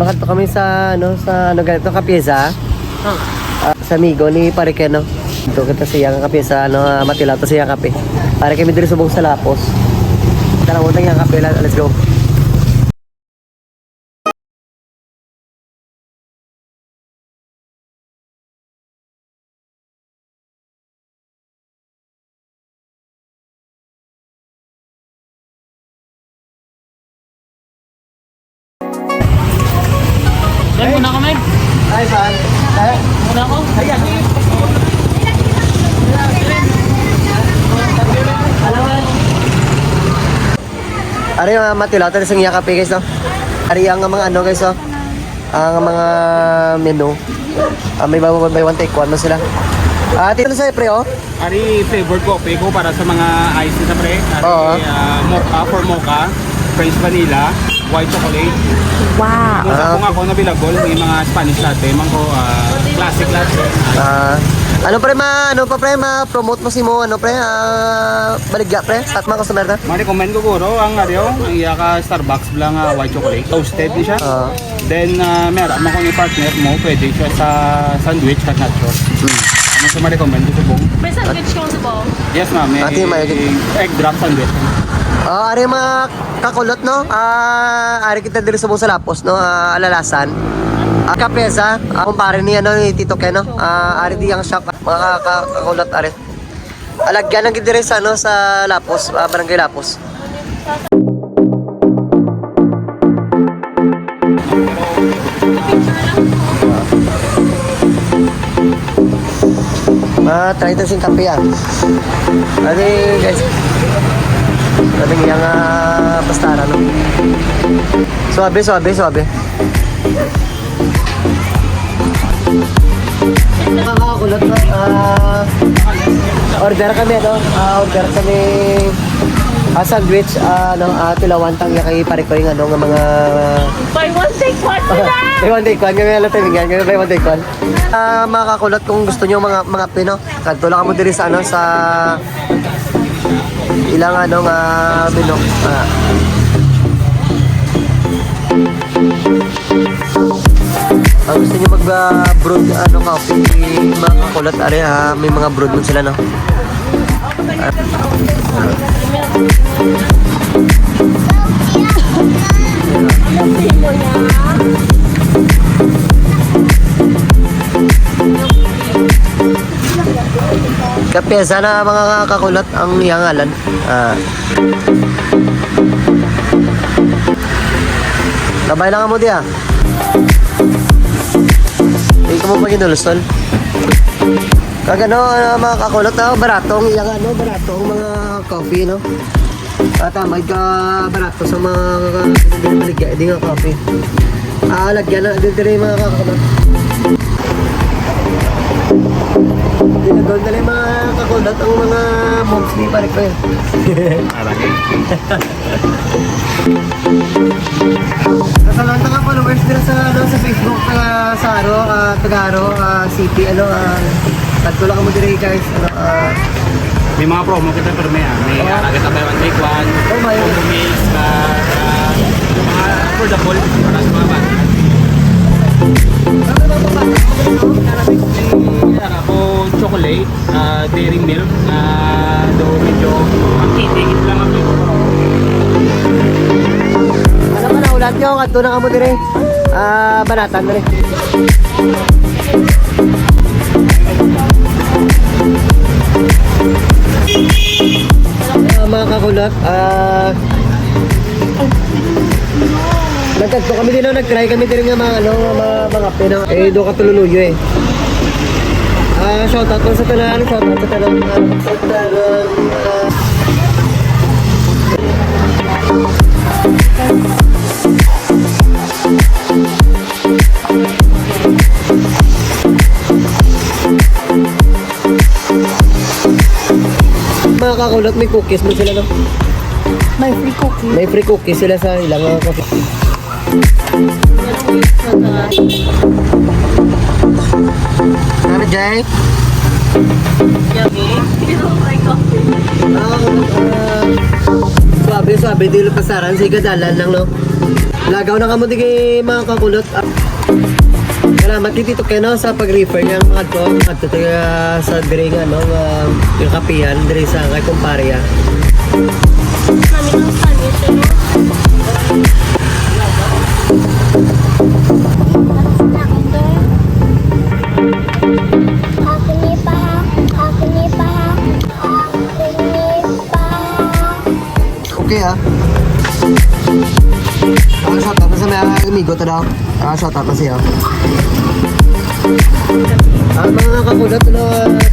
Bakit kami sa ganito kapiesa? Sa amigo ni Parike, no? Ito kita siya ang kapiesa, Matila to siya kape. Pare kami diri subong sa Lapos. Tara mo tayong kape, let's go. Ay, muna ako, Meg. Ay, saan? Ay, Muna ako. ayan. Ari yung Matila, ito sa iya kape guys, no? Ari ang mga guys, no? Ang mga menu. May buy one take one mo sila. Tito na sa'yo, pre, oh? Ari, flavored coffee ko para sa mga ice sa pre. Ari, Oo. mocha for mocha, French vanilla, white chocolate. Wow. Kung sa kung ako nabilagol, may mga Spanish latte, mango, classic latte. Ano pre, ma-promote mo si mo, pre, baligya, pre, sa atma customer na? Ma-recommend ko guro ang ang iya ka Starbucks lang white chocolate. Toasted di siya. Then, meron mo kung i-partner mo, pwede siya sa sandwich at nachos. Ano siya ma-recommend ko sa bong? May sandwich ko sa bong. Yes, ma'am. May egg drop sandwich. Ari mga kakulot, no? Ari kita diri sa buong Salapos, no? Alalasan. Kapesa, kumpare ni Tito Ken, no? Ari di ang shop, mga kakulot, ari. Alagyan ng diri sa sa Lapos, Barangay Lapos. Try ito sing kape yan. Adi guys. Adi yang pastara, no? Suabe. Nakakakulot, no? Order kami, no? Order kami sandwich, tilawan tang kay pare ko yung nga mga Buy one, take one sila! Buy one take one, kami alam tayo kami buy one take one. Makakulot kung gusto niyo mga Pino, kadto lang mo diri sa sa ilang menu. Gusto niyo mag-brood coffee, makakulot are may mga brood mo sila, no? Kapesa na mga kakulot ang iyangalan. Sabay lang mo diya. Hindi ko mo paginulustol. Kagano mga kakulot, baratong iyang baratong mga coffee, no? Tama ka barato sa mga binabaligya, hindi nga coffee. Lagyan na dito rin mga kakulot. Ginagawa na lang mga kakulot ang mga moms ni pare ko eh. Kasalanta ka followers nila sa Facebook, sa Tagaro, City, tagto lang mo dire guys, May mga promo kita pero may kita buy one take one. Combo meals mga affordable para sa mga bata. Ako chocolate, dairy milk, do medyo makikit lang ako. Ano ka na ulat nyo, kanto na ka mo dire. Banatan na rin. Mga kakulot, nagtagto kami din, nag-try kami din nga mga Pino. Doon ka tululuyo eh. Shoutout lang sa tanan, shoutout sa tanan. Mga kakulot, may cookies mo sila, no? May free cookie. May free cookies sila sa ilang coffee. Ano, Jay? Yummy. Free coffee. Swabe, dito pasaran sa igadalan lang, no? Lagaw na kamo di kay mga kakulot. Salamat dito kayo, no, sa pag-refer ng mga to. At ito sa dire nga, no, yung kapihan, dire sa kay Kumparia. Mami, ang sandwich, ano? Okay, ha? Shout out na sa mga amigo to daw. Shout out na siya. Mga kakulot, no,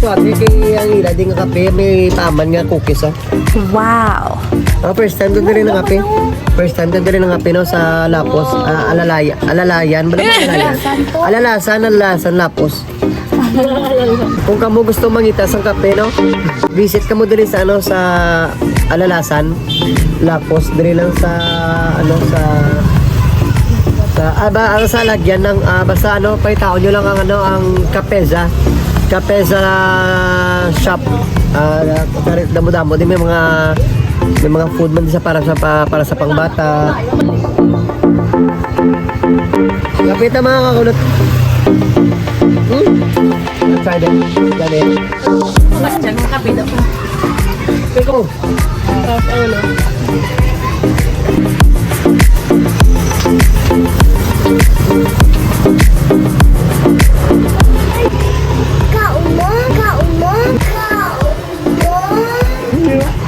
swabe kay ang ila din nga kape, may paman nga cookies, oh. Wow. First time doon rin ng kape. First time doon rin ng kape, no, sa Lapos. Alalayan. Ba Alalasan, Lapos. Kung kamo gusto mangita sa kape, no, visit kamo diri sa ano sa Alalasan, Lapos, diri lang sa ano sa sa lagyan ng basta ano paitaon nyo lang ang ano ang Capeza shop. Damo-damo din may mga food man din sa para sa pangbata. Kapita mga kakulot. Try them. Dali. Mas dyan, ang kapit ako. Ikaw. Tapos, ano?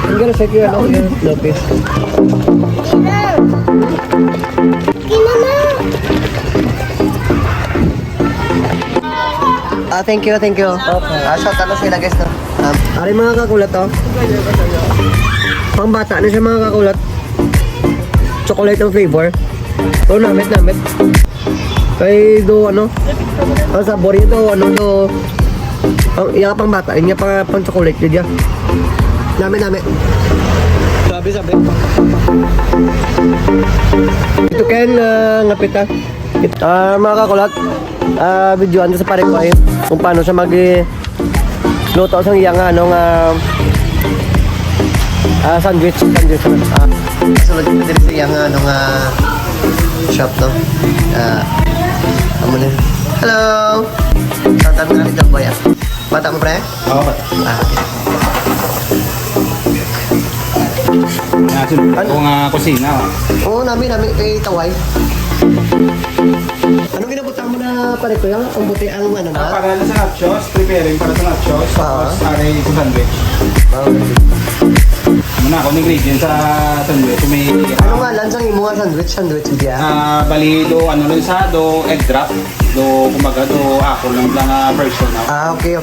I'm gonna check your Lopez. Thank you. Okay. Shout out na sila guys, no. Ari mga kakulat, oh. Pang bata na siya mga kakulat. Chocolate ang flavor. Oh, namit. Kay do ano? Ang sabor ito, ano do. Ang iya pang bata, inya pang chocolate dia. Namit. Sabi. Ito ken ngapit ha. Mga kakulat, videoan sa pare ko ay kung paano siya luto sa iyang sandwich. Sunod dito din sa iyang shop, no? Hello! Tatan mo na rin boy, ah. Bata mo, pre? Oo, bata. Kung kusina. Oo, namin kay Taway. Anong ginabutang mo na pare ko yan? Ang buti ang ano ba? Para sa nachos, preparing para sa nachos. Tapos aray sa sandwich. Muna akong ingredients sa sandwich. May Ano nga, lansang imo nga sandwich diya? bali do ano rin sa do egg drop. Do kumbaga do ako lang version na. Okay.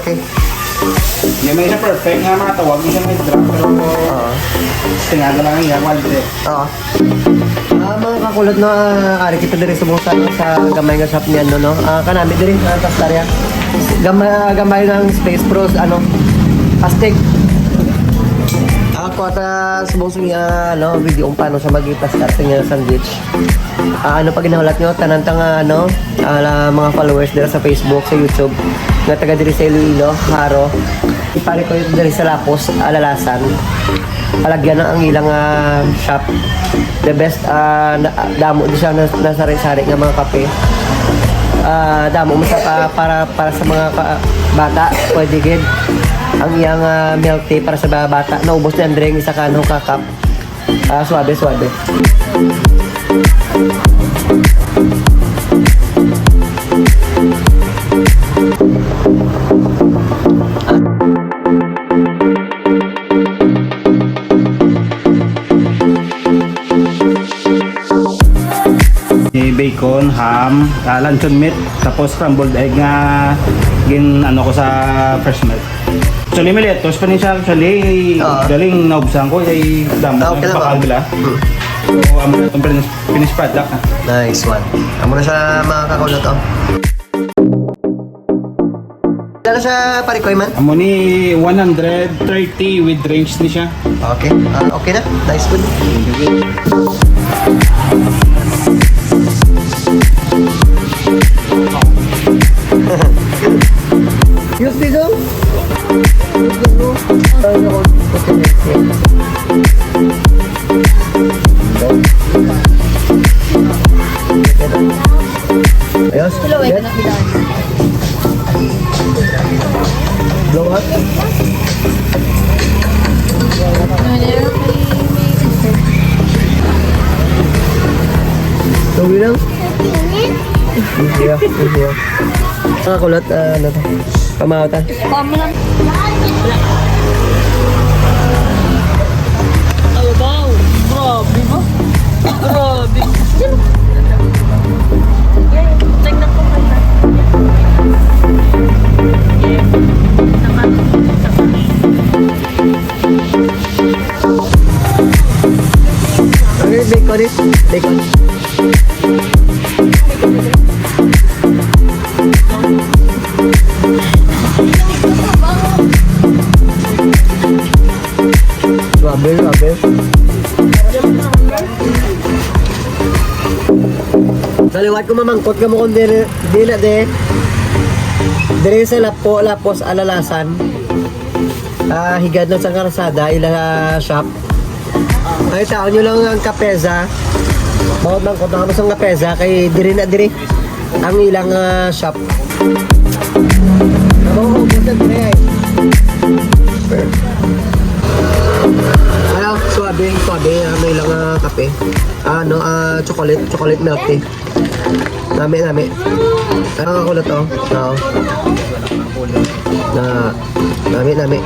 Yan may siya perfect nga mga tawag mo siya egg drop pero tingnan na lang yan quality. Oo. Mga kakulot na ari kita diri sa gamay nga shop niyan, no? Kanami diri sa Tastarya. Gamay ng Space Pros pastig. Ako at subong sa video kung paano siya mag-i-pastar sa niya sandwich. Ano pa ginahulat nyo? Tanantang mga followers dira sa Facebook, sa YouTube. Nga taga diri sa Iloilo, Haro. Ipari ko ito diri sa Lapos, Alalasan. Palagyan na ang ilang shop. The best, damo di siya nasari-sari nga mga kape. Damo mo siya para sa mga bata, pwede gid. Ang iyang milk tea para sa bata. Naubos na ang drink, isa kanong kakap. Suabe. Bacon, ham, luncheon meat, tapos scrambled egg nga ko sa fresh milk. Actually, may lettuce pa rin siya. Actually, galing naubsan ko. Ay, damo. Okay lang ba? Napakagla. So, amo na itong finished product. Nice one. Amo na siya mga kakulot, oh. Dala siya parikoy man? Amo ni 130 with drinks ni siya. Okay. Okay na. Nice food. Use dito? Use dito? Yes. Hello, Yes. Blow up. Tuwi lang. Yeah. Nakakulot, ano to? Pamawatan. Kamo lang. Ay, wow. Grabe mo. Grabe. Tignan ko kayo. Okay, bacon is. Bacon. Suabe. Kaliwat ko mamangkot ka mo kung dila de. Dire sa lapos alalasan. Higad na sa karasada ila shop. Ay taon nyo lang ang kapeza. Bawat mangkot na kamo sa kapeza kay dire na dire ang ilang shop. Ako buta dire ay. Ano, suabe, may ilang kape. Chocolate milk tea. Nami. Ano ang kulot to? Oo. Nami.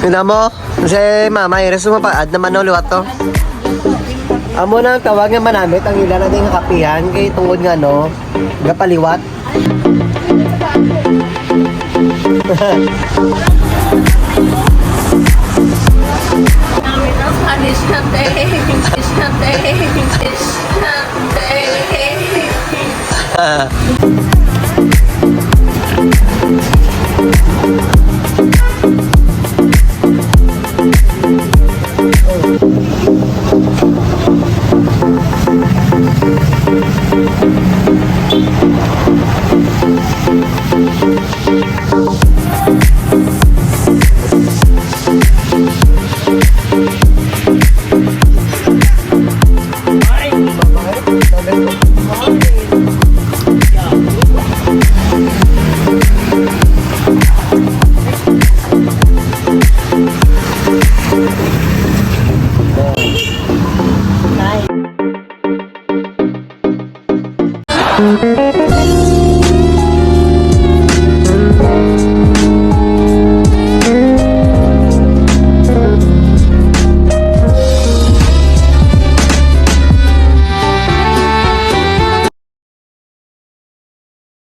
Tignan mo, kasi mama, iris mo pa, ad naman ulit to. Amo na tawag nga manamit ang ilan natin nga kapihan kay tungod nga no, gapaliwat.